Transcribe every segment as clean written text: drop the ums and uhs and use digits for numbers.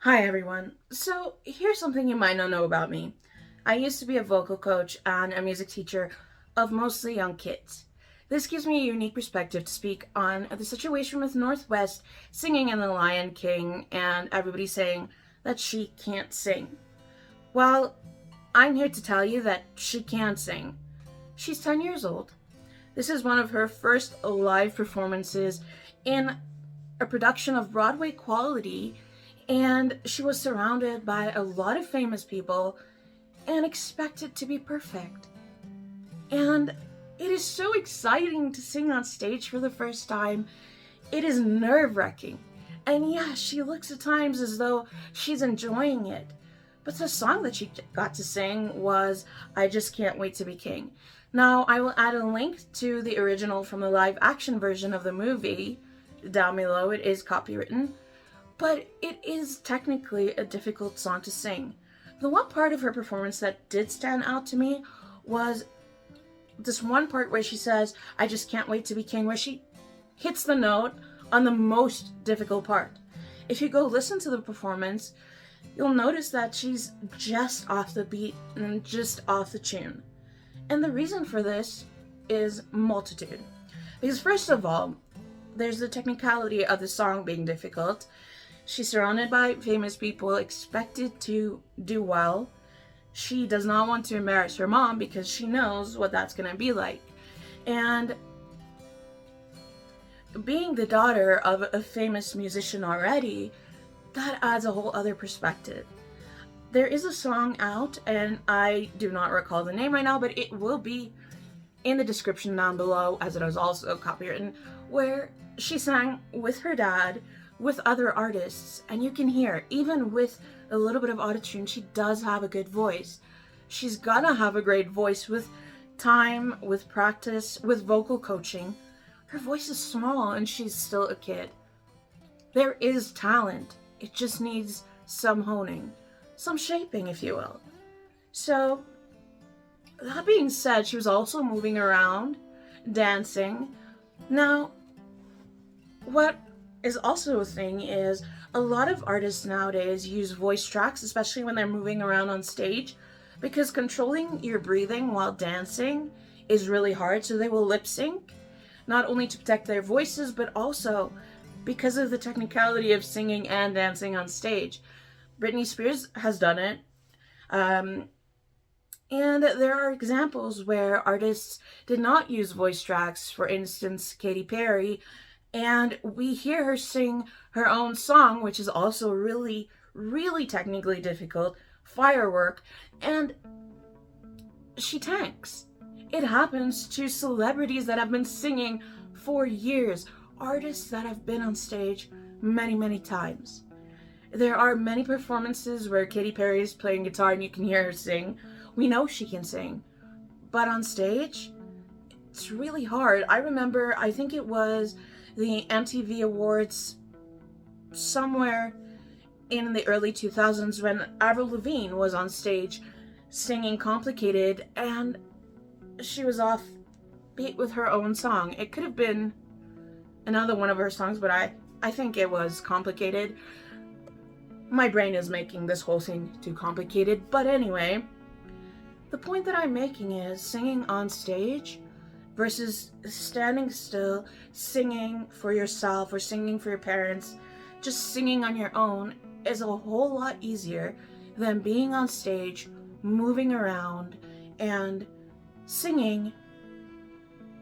Hi everyone. So here's something you might not know about me. I used to be a vocal coach and a music teacher of mostly young kids. This gives me a unique perspective to speak on the situation with Northwest singing in The Lion King and everybody saying that she can't sing. Well, I'm here to tell you that she can sing. She's 10 years old. This is one of her first live performances in a production of Broadway quality, and she was surrounded by a lot of famous people and expected to be perfect. And it is so exciting to sing on stage for the first time. It is nerve wracking. And yeah, she looks at times as though she's enjoying it. But the song that she got to sing was I Just Can't Wait to Be King. Now, I will add a link to the original from the live action version of the movie down below. It is copywritten, but it is technically a difficult song to sing. The one part of her performance that did stand out to me was this one part where she says, I just can't wait to be king, where she hits the note on the most difficult part. If you go listen to the performance, you'll notice that she's just off the beat and just off the tune. And the reason for this is multitude. Because first of all, there's the technicality of the song being difficult. She's surrounded by famous people, expected to do well. She does not want to embarrass her mom because she knows what that's going to be like. And being the daughter of a famous musician already, that adds a whole other perspective. There is a song out, and I do not recall the name right now, but it will be in the description down below, as it is also copywritten, where she sang with her dad, with other artists, and you can hear, even with a little bit of autotune, she does have a good voice. She's gonna have a great voice with time, with practice, with vocal coaching. Her voice is small and she's still a kid. There is talent. It just needs some honing, some shaping, if you will. So, that being said, she was also moving around, dancing. Now, what is also a thing is a lot of artists nowadays use voice tracks, especially when they're moving around on stage, because controlling your breathing while dancing is really hard. So they will lip sync, not only to protect their voices, but also because of the technicality of singing and dancing on stage. Britney Spears has done it. And there are examples where artists did not use voice tracks. For instance, Katy Perry, and we hear her sing her own song, which is also really, really technically difficult, Firework, and she tanks. It happens to celebrities that have been singing for years, artists that have been on stage many, many times. There are many performances where Katy Perry is playing guitar and you can hear her sing. We know she can sing, but on stage, it's really hard. I remember, I think it was the MTV Awards somewhere in the early 2000s when Avril Lavigne was on stage singing Complicated, and she was off beat with her own song. It could have been another one of her songs, but I think it was Complicated. My brain is making this whole thing too complicated, but anyway, the point that I'm making is singing on stage versus standing still, singing for yourself or singing for your parents, just singing on your own is a whole lot easier than being on stage, moving around, and singing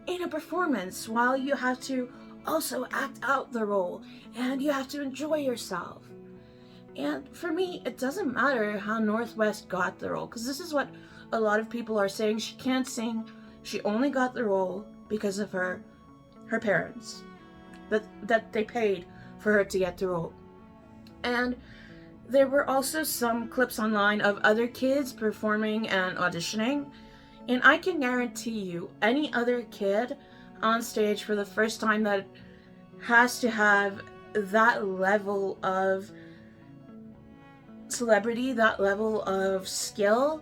in a performance while you have to also act out the role and you have to enjoy yourself. And for me, it doesn't matter how Northwest got the role, because this is what a lot of people are saying. She can't sing. She only got the role because of her parents, that they paid for her to get the role. And there were also some clips online of other kids performing and auditioning, and I can guarantee you any other kid on stage for the first time that has to have that level of celebrity, that level of skill,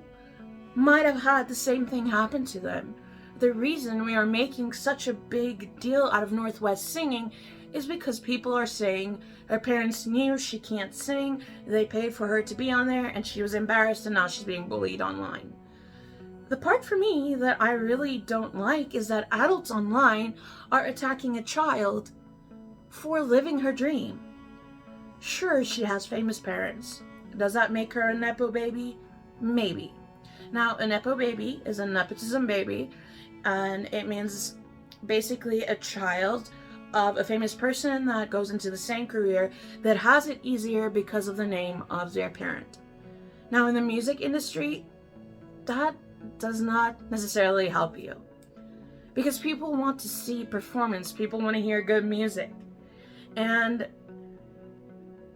might have had the same thing happen to them. The reason we are making such a big deal out of Northwest singing is because people are saying her parents knew she can't sing, they paid for her to be on there, and she was embarrassed, and now she's being bullied online. The part for me that I really don't like is that adults online are attacking a child for living her dream. Sure, she has famous parents. Does that make her a Nepo baby? Maybe. Now, a Nepo baby is a nepotism baby, and it means basically a child of a famous person that goes into the same career that has it easier because of the name of their parent. Now, in the music industry, that does not necessarily help you, because people want to see performance, people want to hear good music. And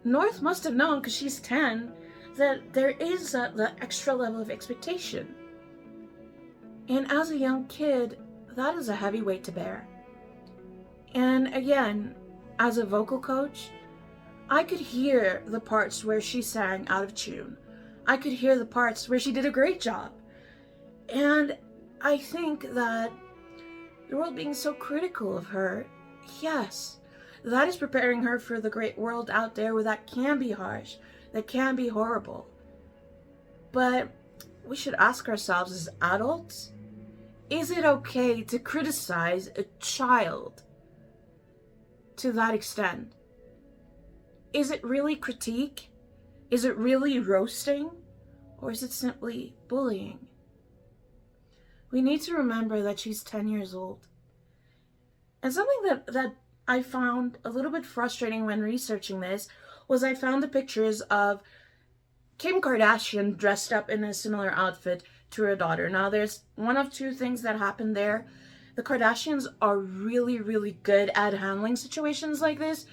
North must have known, because she's 10, that there is the extra level of expectation. And as a young kid, that is a heavy weight to bear. And again, as a vocal coach, I could hear the parts where she sang out of tune. I could hear the parts where she did a great job. And I think that the world being so critical of her, yes, that is preparing her for the great world out there where that can be harsh, that can be horrible. But we should ask ourselves as adults, is it okay to criticize a child to that extent? Is it really critique? Is it really roasting? Or is it simply bullying? We need to remember that she's 10 years old. And something that I found a little bit frustrating when researching this was I found the pictures of Kim Kardashian dressed up in a similar outfit to her daughter. Now, there's one of two things that happened there. The Kardashians are really, really good at handling situations like this,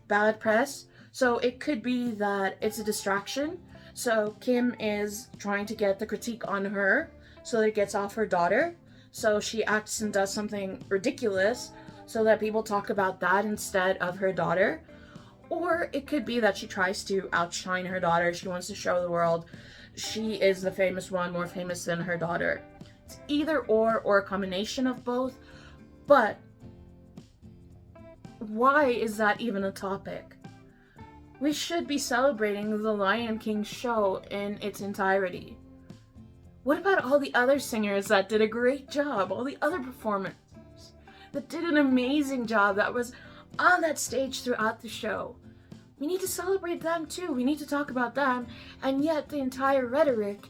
bad press. So it could be that it's a distraction. So Kim is trying to get the critique on her so that it gets off her daughter. So she acts and does something ridiculous so that people talk about that instead of her daughter. Or it could be that she tries to outshine her daughter. She wants to show the world she is the famous one, more famous than her daughter. It's either or a combination of both. But why is that even a topic? We should be celebrating the Lion King show in its entirety. What about all the other singers that did a great job? All the other performers that did an amazing job, that was on that stage throughout the show. We need to celebrate them too. We need to talk about them. And yet the entire rhetoric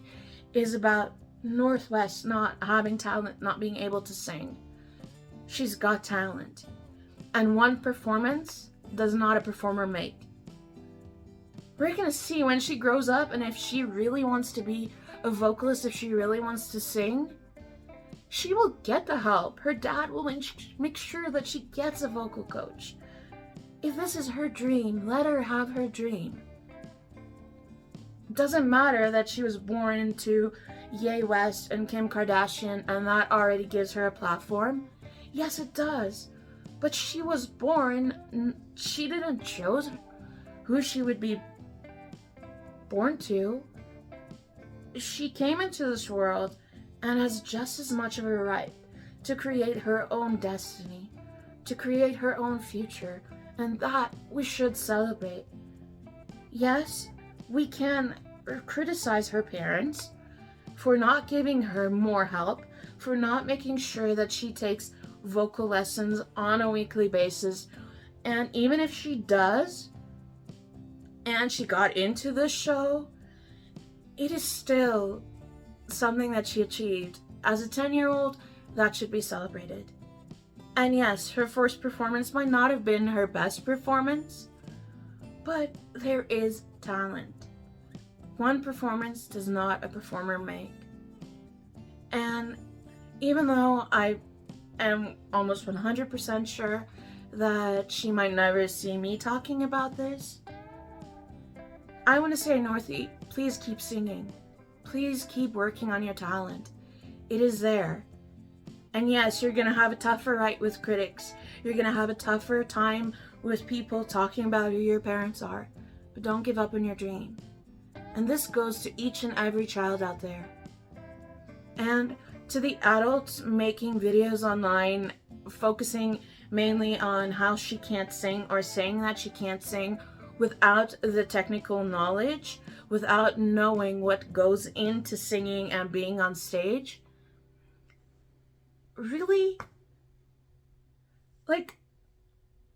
is about Northwest not having talent, not being able to sing. She's got talent. And one performance does not a performer make. We're going to see when she grows up, and if she really wants to be a vocalist, if she really wants to sing, she will get the help. Her dad will make sure that she gets a vocal coach. If this is her dream, let her have her dream. It doesn't matter that she was born into Ye West and Kim Kardashian and that already gives her a platform. Yes, it does. But she was born, she didn't choose who she would be born to. She came into this world and has just as much of a right to create her own destiny, to create her own future, and that we should celebrate. Yes, we can criticize her parents for not giving her more help, for not making sure that she takes vocal lessons on a weekly basis, and even if she does, and she got into this show, it is still something that she achieved. As a 10-year-old, that should be celebrated. And yes, her first performance might not have been her best performance, but there is talent. One performance does not a performer make. And even though I am almost 100% sure that she might never see me talking about this, I want to say, Northie, please keep singing. Please keep working on your talent. It is there. And yes, you're going to have a tougher fight with critics. You're going to have a tougher time with people talking about who your parents are. But don't give up on your dream. And this goes to each and every child out there. And to the adults making videos online, focusing mainly on how she can't sing, or saying that she can't sing without the technical knowledge, without knowing what goes into singing and being on stage. Really, like,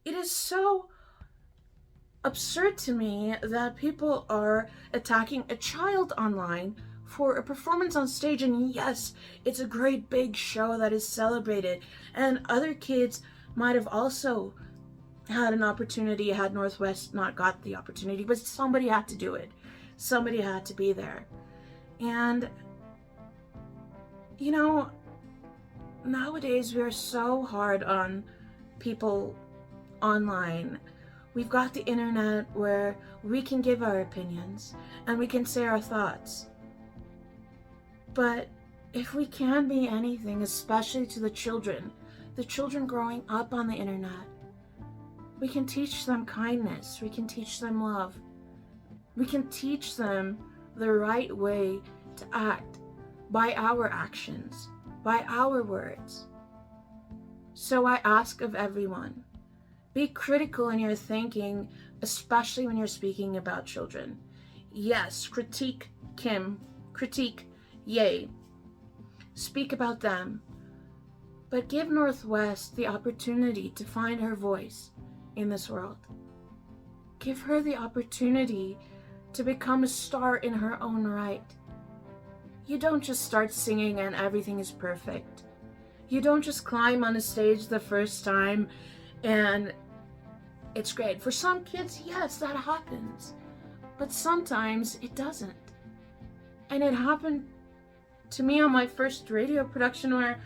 it is so absurd to me that people are attacking a child online for a performance on stage. And yes, it's a great big show that is celebrated, and other kids might have also had an opportunity had Northwest not got the opportunity, but somebody had to do it. Somebody had to be there. And you know, nowadays we are so hard on people online. We've got the internet where we can give our opinions and we can say our thoughts. But if we can be anything, especially to the children growing up on the internet, we can teach them kindness, we can teach them love, we can teach them the right way to act by our actions, by our words. So I ask of everyone, be critical in your thinking, especially when you're speaking about children. Yes, critique Kim, critique Ye, speak about them, but give Northwest the opportunity to find her voice in this world. Give her the opportunity to become a star in her own right. You don't just start singing and everything is perfect. You don't just climb on a stage the first time and it's great. For some kids, yes, that happens. But sometimes it doesn't. And it happened to me on my first radio production where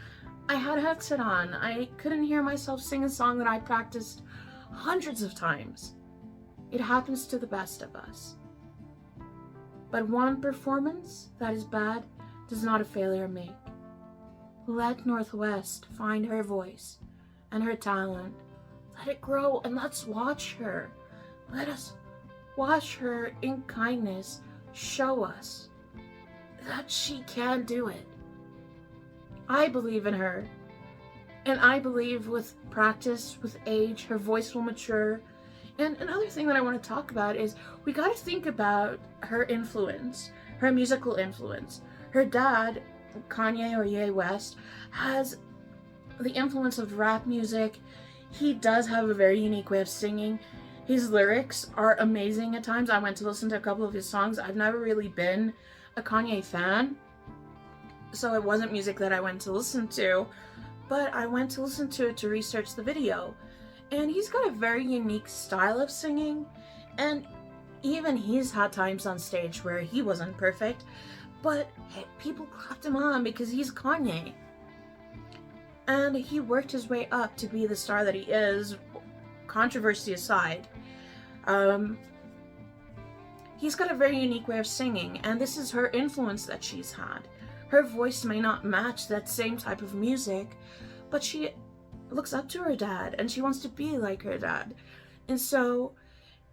I had a headset on. I couldn't hear myself sing a song that I practiced hundreds of times. It happens to the best of us. But one performance that is bad does not a failure make. Let Northwest find her voice and her talent. Let it grow, and let's watch her. Let us watch her in kindness show us that she can do it. I believe in her, and I believe with practice, with age, her voice will mature. And another thing that I want to talk about is we got to think about her influence, her musical influence. Her dad, Kanye or Ye West, has the influence of rap music. He does have a very unique way of singing. His lyrics are amazing at times. I went to listen to a couple of his songs. I've never really been a Kanye fan, so it wasn't music that I went to listen to, but I went to listen to it to research the video. And he's got a very unique style of singing, and even he's had times on stage where he wasn't perfect, but hey, people clapped him on because he's Kanye. And he worked his way up to be the star that he is, controversy aside. He's got a very unique way of singing, and this is her influence that she's had. Her voice may not match that same type of music, but she looks up to her dad and she wants to be like her dad. And so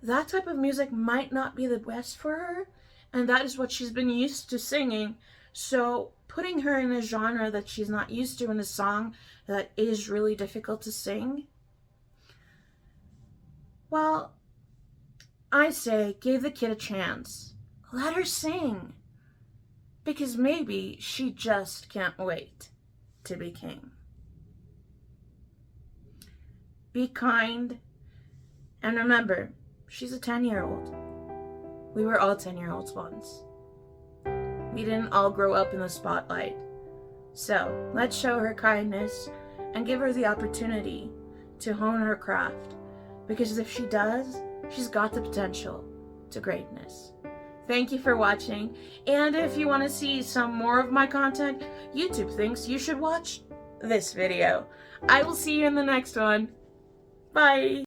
that type of music might not be the best for her, and that is what she's been used to singing. So putting her in a genre that she's not used to in a song that is really difficult to sing, well, I say give the kid a chance. Let her sing. Because maybe she just can't wait to be king. Be kind. And remember, she's a 10-year-old. We were all 10-year-olds once. We didn't all grow up in the spotlight. So let's show her kindness and give her the opportunity to hone her craft. Because if she does, she's got the potential to greatness. Thank you for watching. And if you want to see some more of my content, YouTube thinks you should watch this video. I will see you in the next one. Bye.